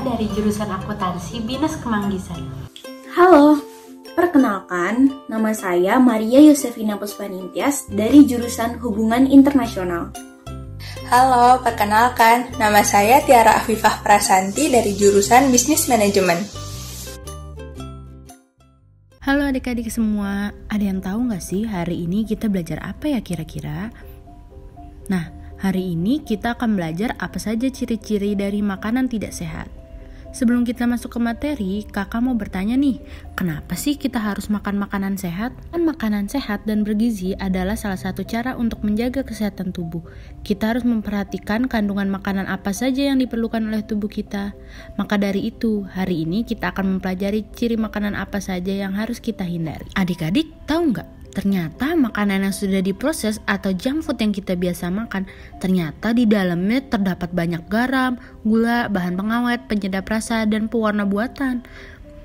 dari jurusan akuntansi BINUS Kemanggisan. Halo, perkenalkan, nama saya Maria Yosefina Puspaningtyas dari jurusan Hubungan Internasional. Halo, perkenalkan, nama saya Tiara Afifah Prasanti dari jurusan Bisnis Manajemen. Halo adik-adik semua, ada yang tahu nggak sih hari ini kita belajar apa ya kira-kira? Nah, hari ini kita akan belajar apa saja ciri-ciri dari makanan tidak sehat. Sebelum kita masuk ke materi, kakak mau bertanya nih, kenapa sih kita harus makan makanan sehat? Kan makanan sehat dan bergizi adalah salah satu cara untuk menjaga kesehatan tubuh. Kita harus memperhatikan kandungan makanan apa saja yang diperlukan oleh tubuh kita. Maka dari itu, hari ini kita akan mempelajari ciri makanan apa saja yang harus kita hindari. Adik-adik tahu nggak? Ternyata makanan yang sudah diproses atau junk food yang kita biasa makan, ternyata di dalamnya terdapat banyak garam, gula, bahan pengawet, penyedap rasa, dan pewarna buatan.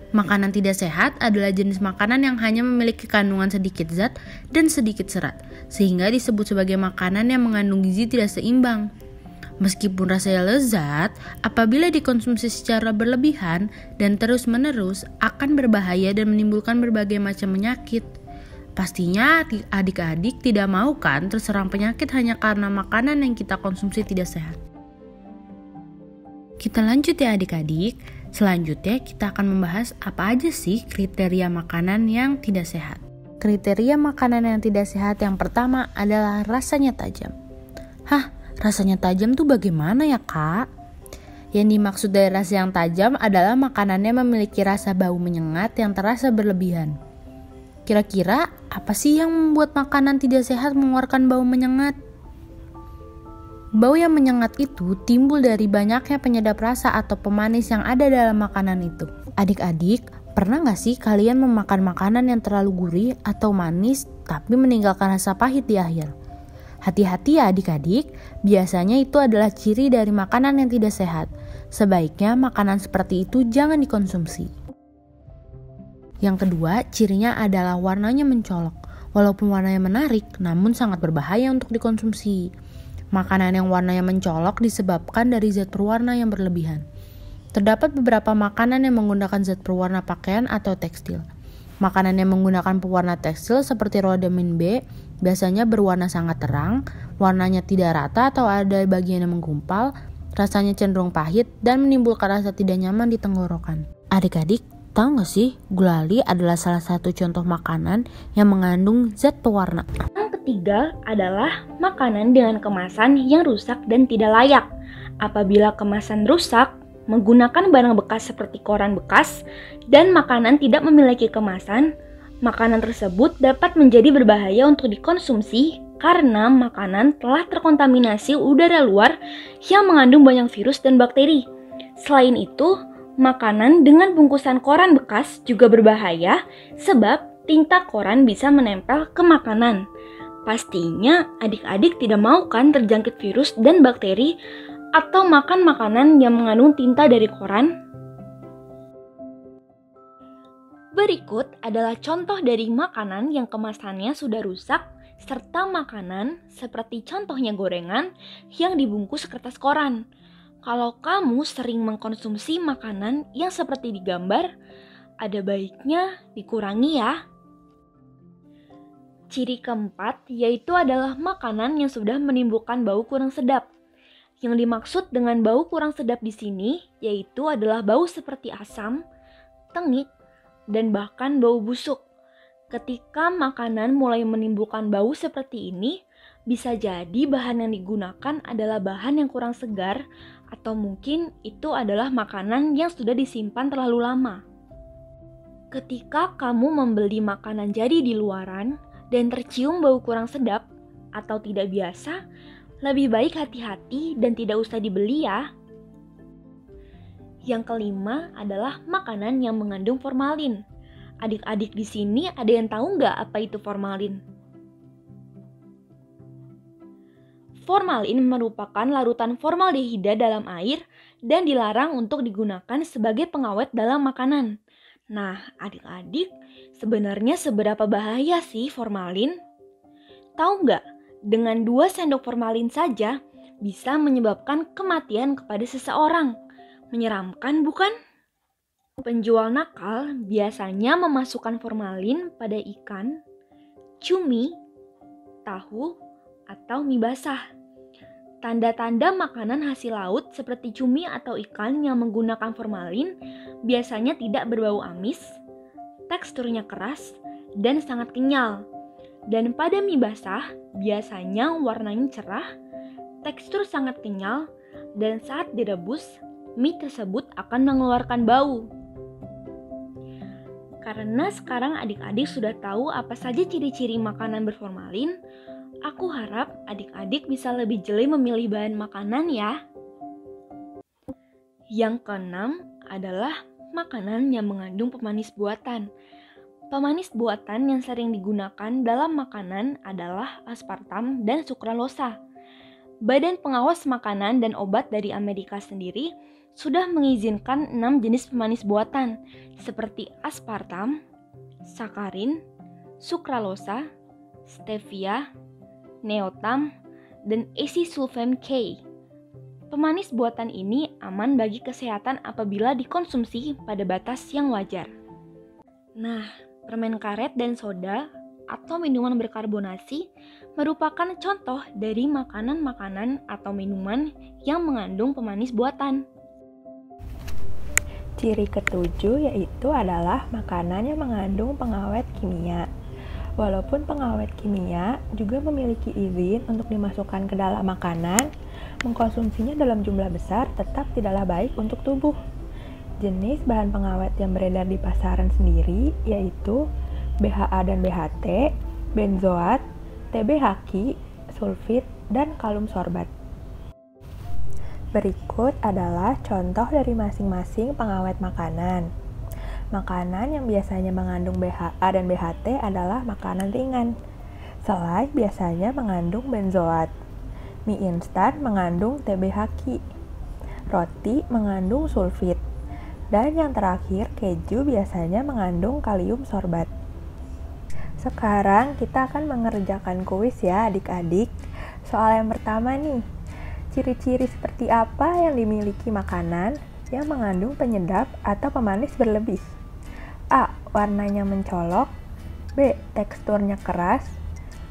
Makanan tidak sehat adalah jenis makanan yang hanya memiliki kandungan sedikit zat dan sedikit serat, sehingga disebut sebagai makanan yang mengandung gizi tidak seimbang. Meskipun rasanya lezat, apabila dikonsumsi secara berlebihan dan terus-menerus akan berbahaya dan menimbulkan berbagai macam penyakit. Pastinya adik-adik tidak mau kan terserang penyakit hanya karena makanan yang kita konsumsi tidak sehat. Kita lanjut ya adik-adik. Selanjutnya kita akan membahas apa aja sih kriteria makanan yang tidak sehat. Kriteria makanan yang tidak sehat yang pertama adalah rasanya tajam. Hah, rasanya tajam tuh bagaimana ya kak? Yang dimaksud dari rasa yang tajam adalah makanannya memiliki rasa bau menyengat yang terasa berlebihan. Kira-kira apa sih yang membuat makanan tidak sehat mengeluarkan bau menyengat? Bau yang menyengat itu timbul dari banyaknya penyedap rasa atau pemanis yang ada dalam makanan itu. Adik-adik, pernah gak sih kalian memakan makanan yang terlalu gurih atau manis tapi meninggalkan rasa pahit di akhir? Hati-hati ya adik-adik, biasanya itu adalah ciri dari makanan yang tidak sehat. Sebaiknya makanan seperti itu jangan dikonsumsi. Yang kedua, cirinya adalah warnanya mencolok. Walaupun warnanya menarik, namun sangat berbahaya untuk dikonsumsi. Makanan yang warnanya mencolok disebabkan dari zat perwarna yang berlebihan. Terdapat beberapa makanan yang menggunakan zat perwarna pakaian atau tekstil. Makanan yang menggunakan pewarna tekstil seperti rodamin B biasanya berwarna sangat terang, warnanya tidak rata atau ada bagian yang menggumpal, rasanya cenderung pahit dan menimbulkan rasa tidak nyaman di tenggorokan. Adik-adik, tahu nggak sih, gulali adalah salah satu contoh makanan yang mengandung zat pewarna. Yang ketiga adalah makanan dengan kemasan yang rusak dan tidak layak. Apabila kemasan rusak, menggunakan barang bekas seperti koran bekas, dan makanan tidak memiliki kemasan, makanan tersebut dapat menjadi berbahaya untuk dikonsumsi karena makanan telah terkontaminasi udara luar yang mengandung banyak virus dan bakteri. Selain itu, makanan dengan bungkusan koran bekas juga berbahaya sebab tinta koran bisa menempel ke makanan. Pastinya adik-adik tidak mau kan terjangkit virus dan bakteri atau makan makanan yang mengandung tinta dari koran. Berikut adalah contoh dari makanan yang kemasannya sudah rusak serta makanan seperti contohnya gorengan yang dibungkus kertas koran. Kalau kamu sering mengkonsumsi makanan yang seperti digambar, ada baiknya dikurangi ya. Ciri keempat yaitu adalah makanan yang sudah menimbulkan bau kurang sedap. Yang dimaksud dengan bau kurang sedap di sini yaitu adalah bau seperti asam, tengik, dan bahkan bau busuk. Ketika makanan mulai menimbulkan bau seperti ini, bisa jadi bahan yang digunakan adalah bahan yang kurang segar atau mungkin itu adalah makanan yang sudah disimpan terlalu lama. Ketika kamu membeli makanan jadi di luaran dan tercium bau kurang sedap atau tidak biasa, lebih baik hati-hati dan tidak usah dibeli ya. Yang kelima adalah makanan yang mengandung formalin. Adik-adik di sini ada yang tahu nggak apa itu formalin? Formalin merupakan larutan formaldehida dalam air dan dilarang untuk digunakan sebagai pengawet dalam makanan. Nah, adik-adik, sebenarnya seberapa bahaya sih formalin? Tahu nggak, dengan 2 sendok formalin saja bisa menyebabkan kematian kepada seseorang. Menyeramkan bukan? Penjual nakal biasanya memasukkan formalin pada ikan, cumi, tahu, atau mie basah. Tanda-tanda makanan hasil laut seperti cumi atau ikan yang menggunakan formalin biasanya tidak berbau amis, teksturnya keras, dan sangat kenyal. Dan pada mie basah biasanya warnanya cerah, tekstur sangat kenyal, dan saat direbus, mie tersebut akan mengeluarkan bau. Karena sekarang adik-adik sudah tahu apa saja ciri-ciri makanan berformalin, aku harap adik-adik bisa lebih jeli memilih bahan makanan ya. Yang keenam adalah makanan yang mengandung pemanis buatan. Pemanis buatan yang sering digunakan dalam makanan adalah aspartam dan sukralosa. Badan Pengawas Makanan dan Obat dari Amerika sendiri sudah mengizinkan 6 jenis pemanis buatan seperti aspartam, sakarin, sukralosa, stevia, neotam, dan acesulfame K. Pemanis buatan ini aman bagi kesehatan apabila dikonsumsi pada batas yang wajar. Nah, permen karet dan soda atau minuman berkarbonasi merupakan contoh dari makanan-makanan atau minuman yang mengandung pemanis buatan. Ciri ketujuh yaitu adalah makanan yang mengandung pengawet kimia. Walaupun pengawet kimia juga memiliki izin untuk dimasukkan ke dalam makanan, mengkonsumsinya dalam jumlah besar tetap tidaklah baik untuk tubuh. Jenis bahan pengawet yang beredar di pasaran sendiri yaitu BHA dan BHT, benzoat, TBHQ, sulfit, dan kalum sorbat. Berikut adalah contoh dari masing-masing pengawet makanan. Makanan yang biasanya mengandung BHA dan BHT adalah makanan ringan. Selai biasanya mengandung benzoat. Mie instan mengandung TBHQ. Roti mengandung sulfit. Dan yang terakhir, keju biasanya mengandung kalium sorbat. Sekarang kita akan mengerjakan kuis ya adik-adik. Soal yang pertama nih. Ciri-ciri seperti apa yang dimiliki makanan yang mengandung penyedap atau pemanis berlebih? A. Warnanya mencolok. B. Teksturnya keras.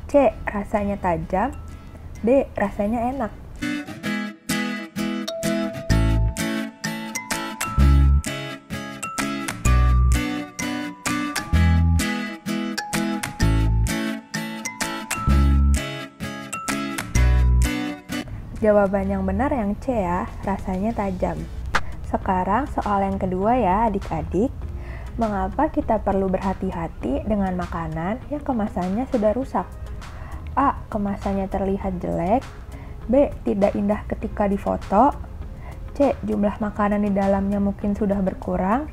C. Rasanya tajam. D. Rasanya enak. Jawaban yang benar yang C ya, rasanya tajam. Sekarang soal yang kedua ya adik-adik. Mengapa kita perlu berhati-hati dengan makanan yang kemasannya sudah rusak? A. Kemasannya terlihat jelek. B. Tidak indah ketika difoto. C. Jumlah makanan di dalamnya mungkin sudah berkurang.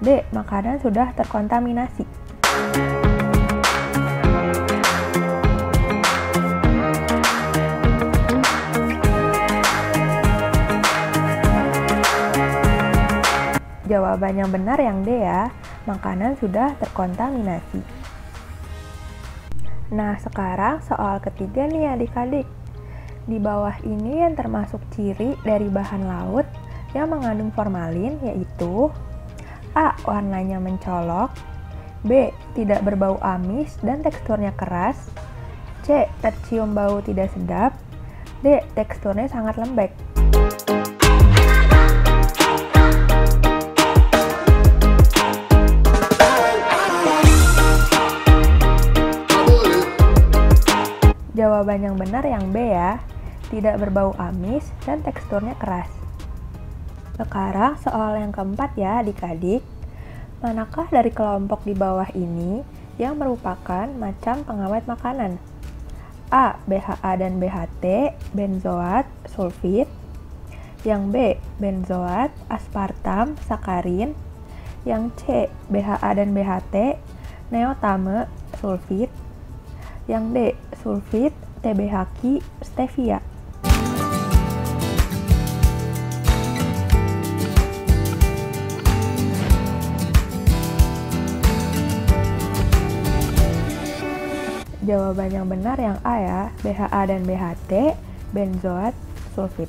D. Makanan sudah terkontaminasi. Jawaban yang benar yang D ya, makanan sudah terkontaminasi. Nah, sekarang soal ketiga nih adik-adik. Di bawah ini yang termasuk ciri dari bahan laut yang mengandung formalin yaitu A. Warnanya mencolok. B. Tidak berbau amis dan teksturnya keras. C. Tercium bau tidak sedap. D. Teksturnya sangat lembek. Jawaban yang benar yang B ya, tidak berbau amis dan teksturnya keras. Sekarang soal yang keempat ya adik-adik. Manakah dari kelompok di bawah ini yang merupakan macam pengawet makanan? A. BHA dan BHT, benzoat, sulfit. Yang B. Benzoat, aspartam, sakarin. Yang C. BHA dan BHT, neotame, sulfit. Yang D. Sulfit, TBHQ, stevia. Jawaban yang benar yang A ya, BHA dan BHT, benzoat, sulfit.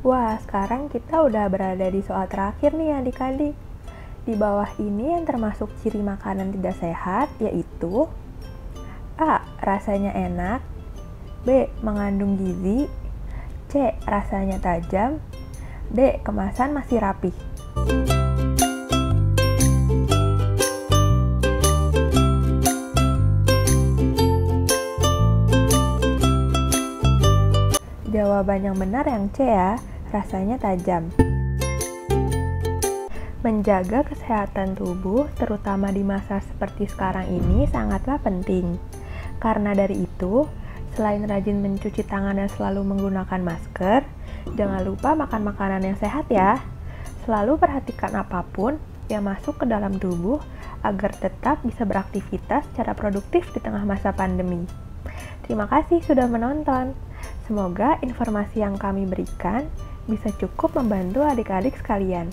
Wah, sekarang kita udah berada di soal terakhir nih adik-adik. Di bawah ini yang termasuk ciri makanan tidak sehat yaitu A. Rasanya enak, B. Mengandung gizi, C. Rasanya tajam, D. Kemasan masih rapih. Jawaban yang benar yang C ya, rasanya tajam. Menjaga kesehatan tubuh, terutama di masa seperti sekarang ini, sangatlah penting. Karena dari itu, selain rajin mencuci tangan dan selalu menggunakan masker, jangan lupa makan makanan yang sehat ya. Selalu perhatikan apapun yang masuk ke dalam tubuh agar tetap bisa beraktivitas secara produktif di tengah masa pandemi. Terima kasih sudah menonton. Semoga informasi yang kami berikan bisa cukup membantu adik-adik sekalian.